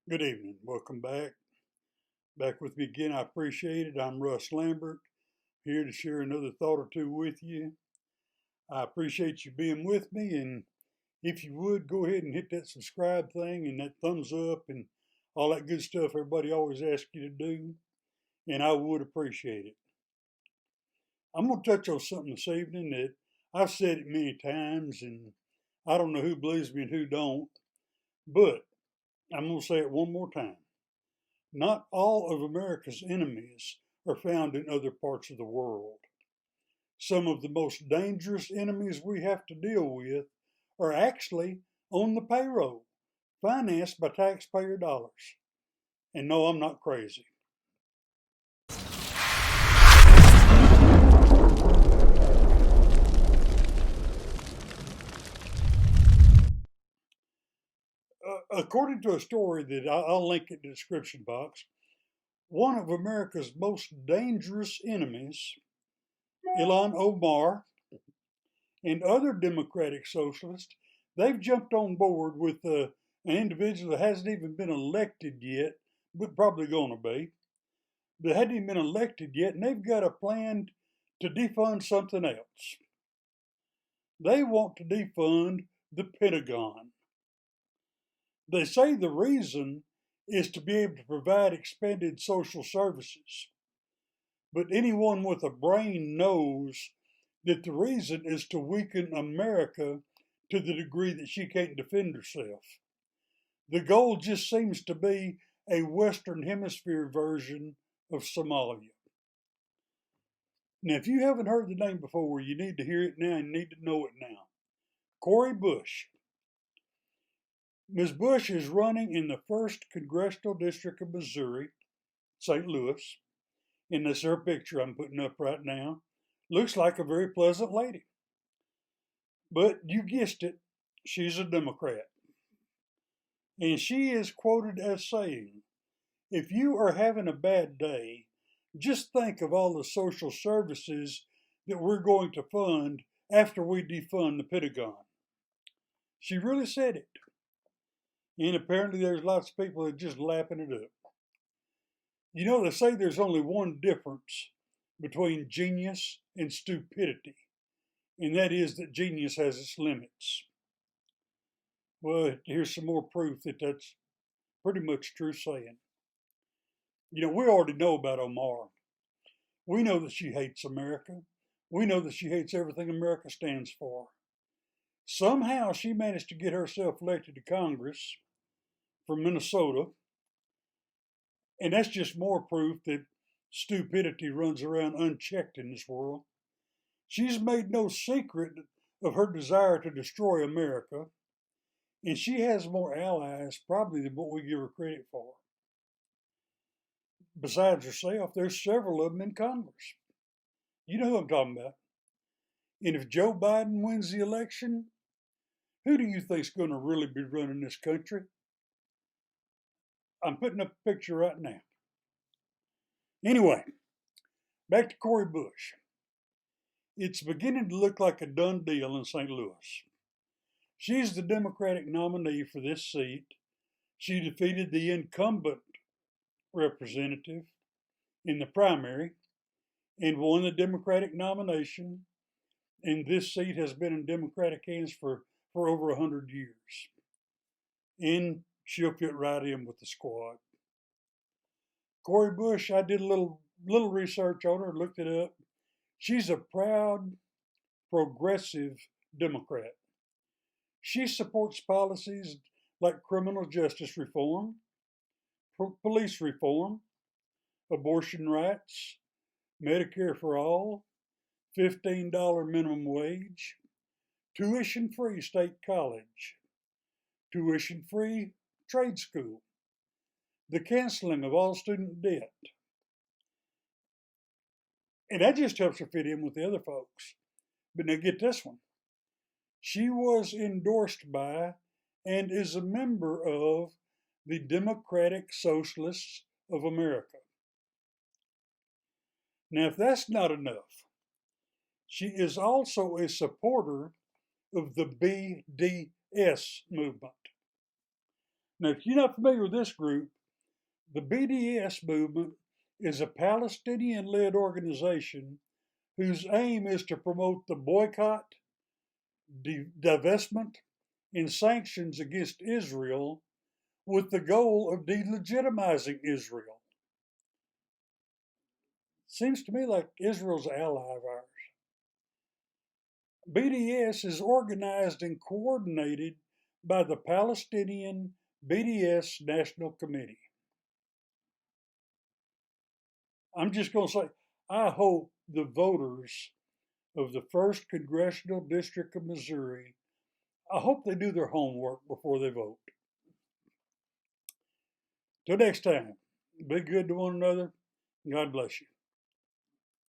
Good evening. Welcome back. Back with me again. I appreciate it. I'm Russ Lambert, here to share another thought or two with you. I appreciate you being with me, and if you would, go ahead and hit that subscribe thing and that thumbs up and all that good stuff everybody always asks you to do, and I would appreciate it. I'm going to touch on something this evening that I've said it many times, and I don't know who believes me and who don't, but I'm going to say it one more time. Not all of America's enemies are found in other parts of the world. Some of the most dangerous enemies we have to deal with are actually on the payroll, financed by taxpayer dollars. And no, I'm not crazy. According to a story that I'll link in the description box, one of America's most dangerous enemies, Ilhan Omar, and other democratic socialists, they've jumped on board with an individual that hasn't even been elected yet, but probably going to be. They hadn't even been elected yet, and they've got a plan to defund something else. They want to defund the Pentagon. They say the reason is to be able to provide expanded social services. But anyone with a brain knows that the reason is to weaken America to the degree that she can't defend herself. The goal just seems to be a Western Hemisphere version of Somalia. Now, if you haven't heard the name before, you need to hear it now and need to know it now. Cori Bush. Ms. Bush is running in the 1st Congressional District of Missouri, St. Louis. And this is her picture I'm putting up right now. Looks like a very pleasant lady. But you guessed it, she's a Democrat. And she is quoted as saying, "If you are having a bad day, just think of all the social services that we're going to fund after we defund the Pentagon." She really said it. And apparently there's lots of people that are just lapping it up. You know, they say there's only one difference between genius and stupidity, and that is that genius has its limits. Well, here's some more proof that that's pretty much true saying. You know, we already know about Omar. We know that she hates America. We know that she hates everything America stands for. Somehow she managed to get herself elected to Congress from Minnesota, and that's just more proof that stupidity runs around unchecked in this world. She's made no secret of her desire to destroy America, and she has more allies probably than what we give her credit for. Besides herself, there's several of them in Congress. You know who I'm talking about. And if Joe Biden wins the election, who do you think's going to really be running this country? I'm putting up a picture right now. Anyway, back to Cori Bush. It's beginning to look like a done deal in St. Louis. She's the Democratic nominee for this seat. She defeated the incumbent representative in the primary and won the Democratic nomination. And this seat has been in Democratic hands for over 100 years. And she'll fit right in with the squad. Cori Bush, I did a little research on her, looked it up. She's a proud, progressive Democrat. She supports policies like criminal justice reform, police reform, abortion rights, Medicare for all, $15 minimum wage, tuition-free state college, tuition-free trade school, the canceling of all student debt. And that just helps her fit in with the other folks. But now get this one. She was endorsed by and is a member of the Democratic Socialists of America. Now, if that's not enough, she is also a supporter of the BDS movement. Now, if you're not familiar with this group, the BDS movement is a Palestinian-led organization whose aim is to promote the boycott, divestment, and sanctions against Israel with the goal of delegitimizing Israel. Seems to me like Israel's an ally of ours. BDS is organized and coordinated by the Palestinian BDS National Committee. I'm just going to say, I hope the voters of the 1st Congressional District of Missouri, I hope they do their homework before they vote. Till next time, be good to one another. God bless you.